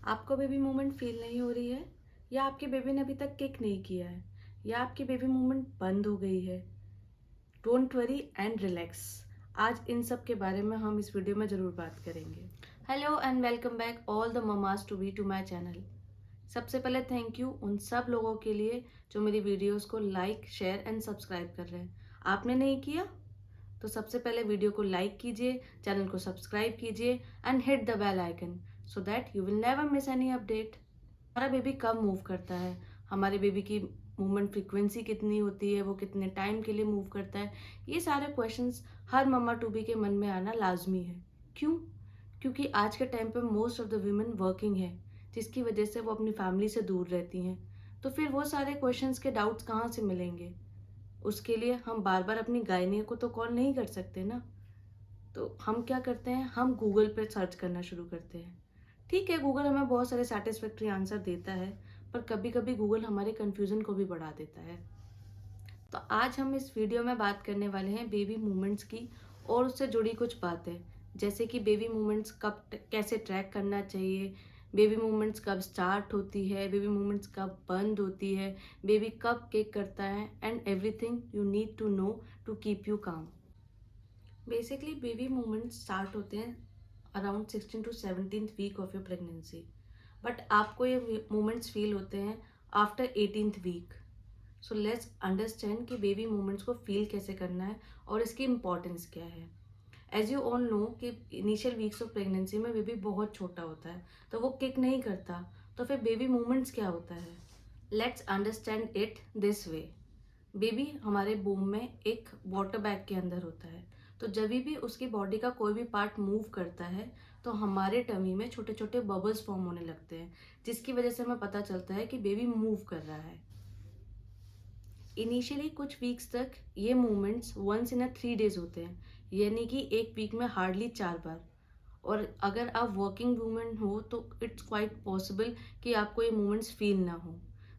आपको baby movement feel नहीं हो रही है, या आपके बेबी ने अभी तक किक नहीं किया है, या आपकी बेबी मूवमेंट बंद हो गई है? Don't worry and relax. आज इन सब के बारे में हम इस वीडियो में ज़रूर बात करेंगे। Hello and welcome back all the mamas to be to my channel. सबसे पहले थैंक यू उन सब लोगों के लिए जो मेरी वीडियोस को लाइक, शेयर एंड सब्सक्राइब कर रहे हैं। आपने नहीं किया तो सबसे पहले वीडियो को लाइक कीजिए, चैनल को सब्सक्राइब कीजिए and hit the bell icon so that you will never miss any update. हमारा बेबी कब मूव करता है, हमारे बेबी की मूवमेंट फ्रीक्वेंसी कितनी होती है, वो कितने टाइम के लिए मूव करता है, ये सारे क्वेश्चंस हर मम्मा टू बी के मन में आना लाजमी है। क्यों? क्योंकि आज के टाइम पे most of the women working है, जिसकी वजह से वो अपनी फैमिली से दूर रहती हैं। तो फिर वो सारे क्वेश्चंस के डाउट्स कहाँ से मिलेंगे? उसके लिए हम बार बार अपनी गायनी को तो कॉल नहीं कर सकते ना। तो हम क्या करते हैं, हम गूगल पे सर्च करना शुरू करते हैं। ठीक है, गूगल हमें बहुत सारे सेटिस्फैक्ट्री आंसर देता है, पर कभी कभी गूगल हमारे कन्फ्यूज़न को भी बढ़ा देता है। तो आज हम इस वीडियो में बात करने वाले हैं बेबी मूवमेंट्स की और उससे जुड़ी कुछ बातें, जैसे कि बेबी मूवमेंट्स कब कैसे ट्रैक करना चाहिए, बेबी मूवमेंट्स कब स्टार्ट होती है, बेबी मूवमेंट्स कब बंद होती है, बेबी कब केक करता है, and everything you need to know to keep you calm. Basically baby movements start होते हैं around 16 to 17th week of your pregnancy, but आपको ये मूवमेंट्स फील होते हैं after 18th week. So let's understand कि baby movements को feel कैसे करना है और इसकी इम्पोर्टेंस क्या है। एज यू ऑल नो कि इनिशियल वीक्स ऑफ प्रेगनेंसी में बेबी बहुत छोटा होता है, तो वो किक नहीं करता। तो फिर बेबी मूवमेंट्स क्या होता है? Let's understand it this way. Baby हमारे बूम में एक वाटर बैग के अंदर होता है, तो जब भी उसकी बॉडी का कोई भी पार्ट मूव करता है तो हमारे टमी में छोटे छोटे बबल्स फॉर्म होने लगते हैं, जिसकी वजह से हमें पता चलता है कि बेबी मूव कर रहा है। इनिशियली कुछ वीक्स तक ये movements once in a 3 days होते हैं, यानी कि एक वीक में हार्डली 4 बार। और अगर आप वर्किंग वूमेन हो तो इट्स क्वाइट पॉसिबल कि आपको ये मूवमेंट्स फील ना हो।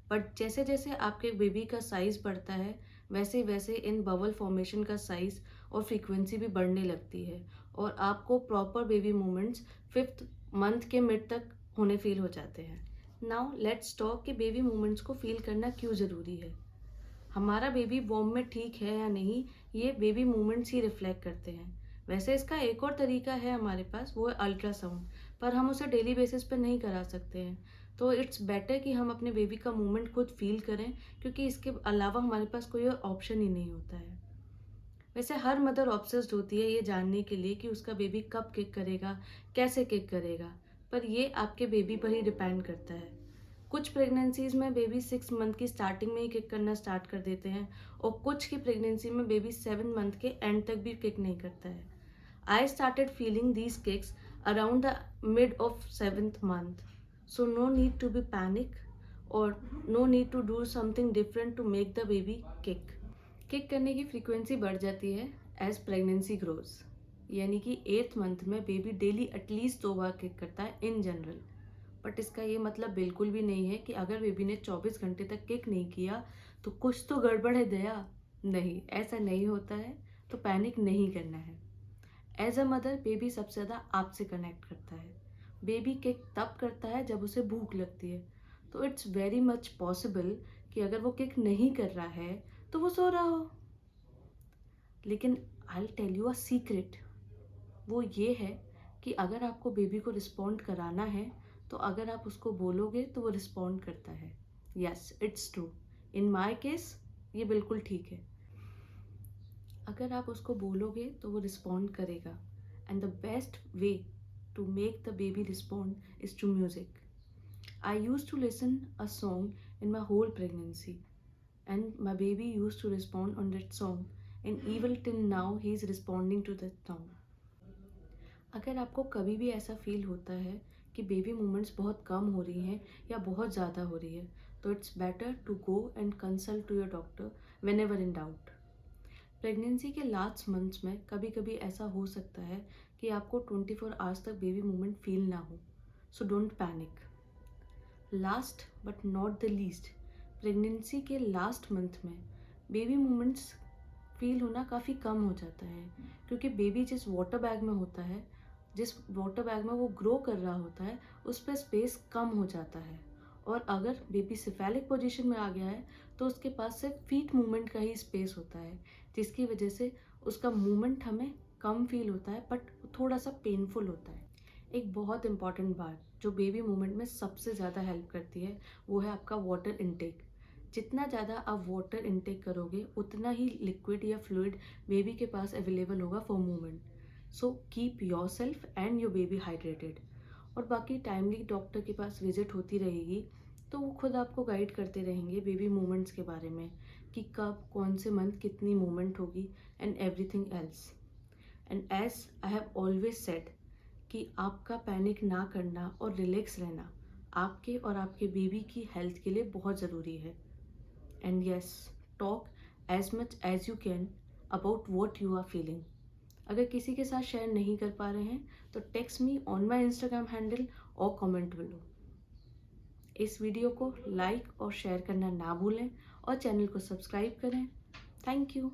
बट जैसे जैसे आपके बेबी का साइज बढ़ता है, वैसे वैसे इन बबल फॉर्मेशन का साइज और फ्रीक्वेंसी भी बढ़ने लगती है, और आपको proper baby movements 5th month के मिड तक होने फील हो जाते हैं। नाउ लेट्स टॉक कि बेबी मूवमेंट्स को फील करना क्यों ज़रूरी है। हमारा बेबी वॉर्म में ठीक है या नहीं, ये बेबी मूवमेंट्स ही रिफ्लेक्ट करते हैं। वैसे इसका एक और तरीका है हमारे पास, वो है अल्ट्रासाउंड, पर हम उसे डेली बेसिस पे नहीं करा सकते हैं। तो इट्स बेटर कि हम अपने बेबी का मूवमेंट खुद फील करें, क्योंकि इसके अलावा हमारे पास कोई और ऑप्शन ही नहीं होता है। वैसे हर मदर ऑब्सेस्ड होती है ये जानने के लिए कि उसका बेबी कब किक करेगा, कैसे किक करेगा, पर ये आपके बेबी पर ही डिपेंड करता है। कुछ प्रेगनेंसीज में बेबी 6 मंथ की स्टार्टिंग में ही किक करना स्टार्ट कर देते हैं, और कुछ की प्रेगनेंसी में बेबी 7 मंथ के एंड तक भी किक नहीं करता है। I started feeling these kicks around the mid of 7th month, so no need to be panic और no need to do something different to make the baby kick. Kick करने की frequency बढ़ जाती है as pregnancy grows, यानी कि 8th month में baby daily at least 2 बार kick करता है इन जनरल। बट इसका ये मतलब बिल्कुल भी नहीं है कि अगर बेबी ने 24 घंटे तक किक नहीं किया तो कुछ तो गड़बड़ है दया। नहीं, ऐसा नहीं होता है, तो पैनिक नहीं करना है। एज अ मदर बेबी सबसे ज़्यादा आपसे कनेक्ट करता है। बेबी किक तब करता है जब उसे भूख लगती है, तो इट्स वेरी मच पॉसिबल कि अगर वो किक नहीं कर रहा है तो वो सो रहा हो। लेकिन I tell you a secret, वो ये है कि अगर आपको बेबी को रिस्पॉन्ड कराना है, तो अगर आप उसको बोलोगे तो वो रिस्पॉन्ड करता है। Yes, it's true. In my case ये बिल्कुल ठीक है। अगर आप उसको बोलोगे तो वो रिस्पॉन्ड करेगा, and the best way to make the baby respond is to music. I use to listen a song in my whole pregnancy, and my baby used to respond on that song, and even till now he is responding to that song. अगर आपको कभी भी ऐसा feel होता है कि baby movements बहुत कम हो रही हैं या बहुत ज़्यादा हो रही है, तो it's better to go and consult to your doctor whenever in doubt. Pregnancy के लास्ट मंथ्स में कभी कभी ऐसा हो सकता है कि आपको 24 आवर्स तक बेबी मूवमेंट फील ना हो, so don't panic. Last but not the least, pregnancy के लास्ट मंथ में बेबी मूवमेंट्स फील होना काफ़ी कम हो जाता है, क्योंकि बेबी जिस वाटर बैग में होता है जिस वाटर बैग में वो ग्रो कर रहा होता है उस पर स्पेस कम हो जाता है। और अगर बेबी सिफेलिक पोजीशन में आ गया है तो उसके पास सिर्फ फीट मूवमेंट का ही स्पेस होता है, जिसकी वजह से उसका मूवमेंट हमें कम फील होता है बट थोड़ा सा पेनफुल होता है। एक बहुत इंपॉर्टेंट बात जो बेबी मूवमेंट में सबसे ज़्यादा हेल्प करती है वो है आपका वाटर इनटेक। जितना ज़्यादा आप वाटर इनटेक करोगे उतना ही लिक्विड या फ्लूइड बेबी के पास अवेलेबल होगा for movement. So keep your self and your baby hydrated. और बाकी टाइमली डॉक्टर के पास विजिट होती रहेगी, तो वो खुद आपको गाइड करते रहेंगे बेबी मूवमेंट्स के बारे में कि कब कौन से मंथ कितनी मूवमेंट होगी and everything else. And as I have always said कि आपका पैनिक ना करना और रिलैक्स रहना आपके और आपके बेबी की हेल्थ के लिए बहुत ज़रूरी है। And yes, talk as much as you can about what you are feeling. अगर किसी के साथ शेयर नहीं कर पा रहे हैं तो text me on my Instagram handle और कमेंट बिलो। इस वीडियो को लाइक और शेयर करना ना भूलें और चैनल को सब्सक्राइब करें। Thank you.